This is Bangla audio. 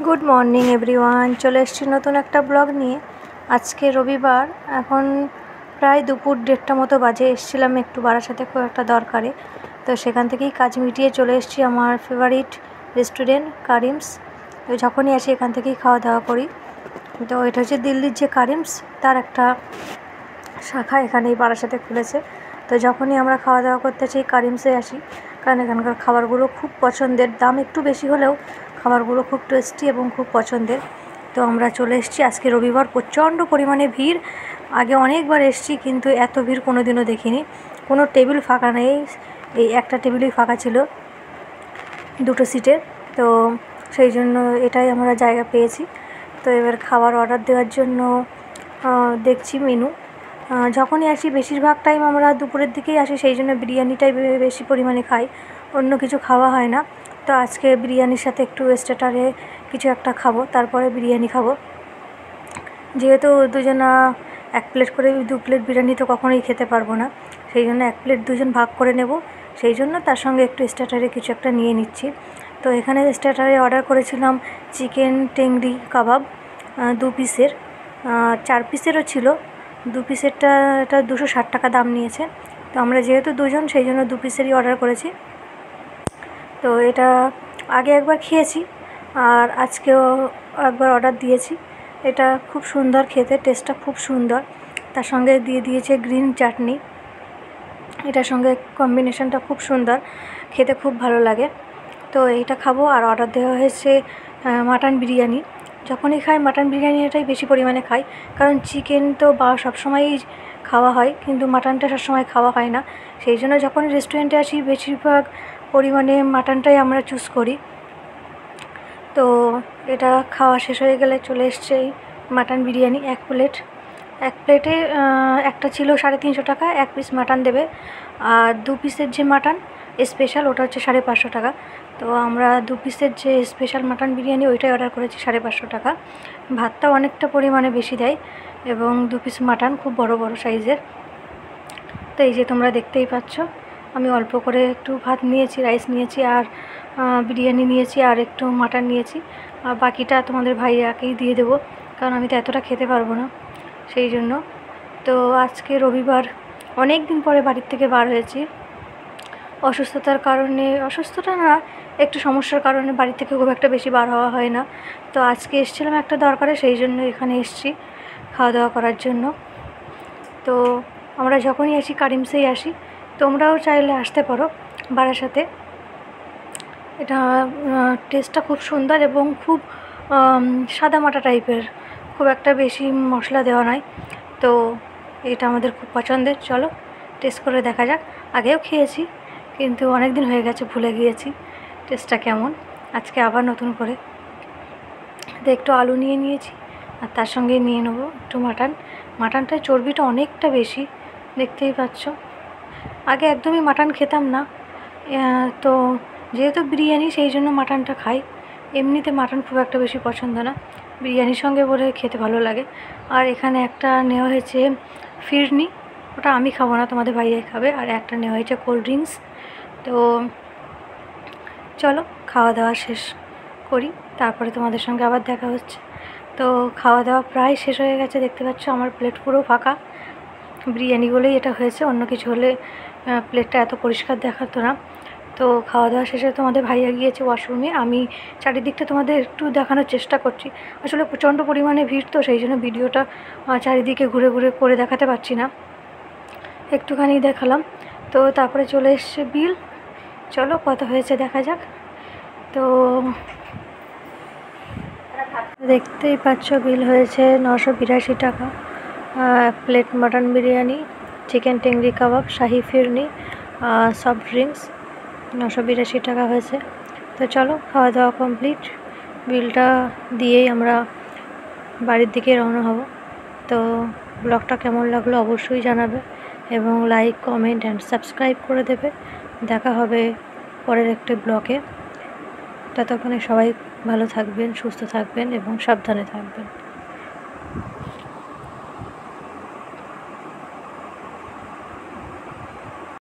গুড মর্নিং এভরিওয়ান, চলে এসেছি নতুন একটা ব্লগ নিয়ে। আজকে রবিবার, এখন প্রায় দুপুর 1:30 মতো বাজে। এসেছিলাম একটু বারাসাতে খুব একটা দরকারে, তো সেখান থেকেই কাজ মিটিয়ে চলে এসেছি আমার ফেভারিট রেস্টুরেন্ট কারিমস। তো যখনই আসি এখান থেকেই খাওয়া দাওয়া করি। তো এটা হচ্ছে দিল্লির যে কারিমস, তার একটা শাখা এখানেই বারাসাতে খুলেছে। তো যখনই আমরা খাওয়া দাওয়া করতে চাই কারিমসে আসি, কারণ এখানকার খাবারগুলো খুব পছন্দের। দাম একটু বেশি হলেও খাবারগুলো খুব টেস্টি এবং খুব পছন্দের। তো আমরা চলে এসেছি। আজকে রবিবার, প্রচণ্ড পরিমাণে ভিড়। আগে অনেকবার এসেছি, কিন্তু এত ভিড় কোনো দিনও দেখিনি। কোনো টেবিল ফাঁকা নেই, এই একটা টেবিলই ফাঁকা ছিল 2টো সিটের। তো সেই জন্য এটাই আমরা জায়গা পেয়েছি। তো এবার খাবার অর্ডার দেওয়ার জন্য দেখছি মেনু। যখনই আসি বেশিরভাগ টাইম আমরা দুপুরের দিকেই আসি, সেই জন্য বিরিয়ানিটাই বেশি পরিমাণে খাই, অন্য কিছু খাওয়া হয় না। তো আজকে বিরিয়ানির সাথে একটু স্টার্টারে কিছু একটা খাবো, তারপরে বিরিয়ানি খাবো। যেহেতু দুজনা 1 প্লেট করে, 2 প্লেট বিরিয়ানি তো কখনোই খেতে পারবো না, সেই জন্য 1 প্লেট দুজন ভাগ করে নেব। সেই জন্য তার সঙ্গে একটু স্টার্টারে কিছু একটা নিয়ে নিচ্ছি। তো এখানে স্টার্টারে অর্ডার করেছিলাম চিকেন টেংরি কাবাব 2 পিসের, 4 পিসেরও ছিল। 2 পিসেরটা এটা 260 টাকা দাম নিয়েছে। তো আমরা যেহেতু দুজন, সেই জন্য 2 পিসেরই অর্ডার করেছি। তো এটা আগে একবার খেয়েছি, আর আজকেও একবার অর্ডার দিয়েছি। এটা খুব সুন্দর খেতে, টেস্টটা খুব সুন্দর। তার সঙ্গে দিয়ে দিয়েছে গ্রিন চাটনি, এটার সঙ্গে কম্বিনেশনটা খুব সুন্দর, খেতে খুব ভালো লাগে। তো এইটা খাবো। আর অর্ডার দেওয়া হয়েছে মাটন বিরিয়ানি। যখনই খাই মাটন বিরিয়ানি এটাই বেশি পরিমাণে খাই, কারণ চিকেন তো সবসময়ই খাওয়া হয়, কিন্তু মাটনটা সবসময় খাওয়া হয় না। সেই জন্য যখন রেস্টুরেন্টে আসি বেশিরভাগ পরিমাণে মাটনটাই আমরা চুজ করি। তো এটা খাওয়া শেষ হয়ে গেলে চলে এসছে এই মাটন বিরিয়ানি 1 প্লেট। 1 প্লেটে একটা ছিল 350 টাকা, 1 পিস মাটন দেবে। আর 2 পিসের যে মাটন স্পেশাল, ওটা হচ্ছে 550 টাকা। তো আমরা 2 পিসের যে স্পেশাল মাটন বিরিয়ানি ওইটাই অর্ডার করেছি 550 টাকা। ভাতটা অনেকটা পরিমাণে বেশি দেয়, এবং 2 পিস মাটন খুব বড় বড় সাইজের। তো এই যে তোমরা দেখতেই পাচ্ছ, আমি অল্প করে একটু ভাত নিয়েছি, রাইস নিয়েছি, আর বিরিয়ানি নিয়েছি, আর একটু মাটন নিয়েছি। আর বাকিটা তোমাদের ভাইয়াকেই দিয়ে দেবো, কারণ আমি তো এতটা খেতে পারবো না, সেই জন্য। তো আজকে রবিবার, অনেক দিন পরে বাড়ির থেকে বার হয়েছি। অসুস্থতার কারণে, অসুস্থতা না, একটু সমস্যার কারণে বাড়ি থেকে খুব একটা বেশি বার হওয়া হয় না। তো আজকে এসেছিলাম একটা দরকারে, সেই জন্য এখানে এসেছি খাওয়া দাওয়া করার জন্য। তো আমরা যখনই আসি কারিমসেই আসি, তোমরাও চাইলে আসতে পারো বারাসাতে। এটা টেস্টটা খুব সুন্দর এবং খুব সাদামাটা টাইপের, খুব একটা বেশি মশলা দেওয়া নয়। তো এটা আমাদের খুব পছন্দের। চলো টেস্ট করে দেখা যাক। আগেও খেয়েছি, কিন্তু অনেক দিন হয়ে গেছে, ভুলে গিয়েছি টেস্টটা কেমন। আজকে আবার নতুন করে। তো একটু আলু নিয়ে নিয়েছি, আর তার সঙ্গে নিয়ে নেবো একটু মাটন। মাটনটায় চর্বিটা অনেকটা বেশি, দেখতেই পাচ্ছ। আগে একদমই মাটন খেতাম না, তো যেহেতু বিরিয়ানি, সেই জন্য মাটনটা খাই। এমনিতে মাটন খুব একটা বেশি পছন্দ না, বিরিয়ানির সঙ্গে বলে খেতে ভালো লাগে। আর এখানে একটা নেওয়া হয়েছে ফিরনি, ওটা আমি খাবো না, তোমাদের ভাইয়াই খাবে। আর একটা নেওয়া হয়েছে কোল্ড ড্রিঙ্কস। তো চলো খাওয়া দাওয়া শেষ করি, তারপরে তোমাদের সঙ্গে আবার দেখা হচ্ছে। তো খাওয়া দাওয়া প্রায় শেষ হয়ে গেছে, দেখতে পাচ্ছ আমার প্লেট পুরো ফাঁকা। বিরিয়ানি বলেই এটা হয়েছে, অন্য কিছু হলে প্লেটটা এত পরিষ্কার দেখাতো না। তো খাওয়া দাওয়া শেষে তোমাদের ভাইয়া গিয়েছে ওয়াশরুমে, আমি চারিদিকটা তোমাদের একটু দেখানোর চেষ্টা করছি। আসলে প্রচণ্ড পরিমাণে ভিড়, তো সেই জন্য ভিডিওটা চারিদিকে ঘুরে ঘুরে করে দেখাতে পারছি না, একটুখানি দেখালাম। তো তারপরে চলে এসছে বিল। চলো কত হয়েছে দেখা যাক। তো দেখতেই পাচ্ছ বিল হয়েছে 982 টাকা। প্লেট মাটন বিরিয়ানি, চিকেন টেংরি কাবাব, শাহি ফিরনি, সফট ড্রিঙ্কস, 982 টাকা হয়েছে। তো চলো খাওয়া দাওয়া কমপ্লিট, বিলটা দিয়েই আমরা বাড়ির দিকে রওনা হব। তো ব্লগটা কেমন লাগলো অবশ্যই জানাবে, এবং লাইক, কমেন্ট অ্যান্ড সাবস্ক্রাইব করে দেবে। দেখা হবে পরের একটি ব্লগে। ততক্ষণে সবাই ভালো থাকবেন, সুস্থ থাকবেন এবং সাবধানে থাকবেন।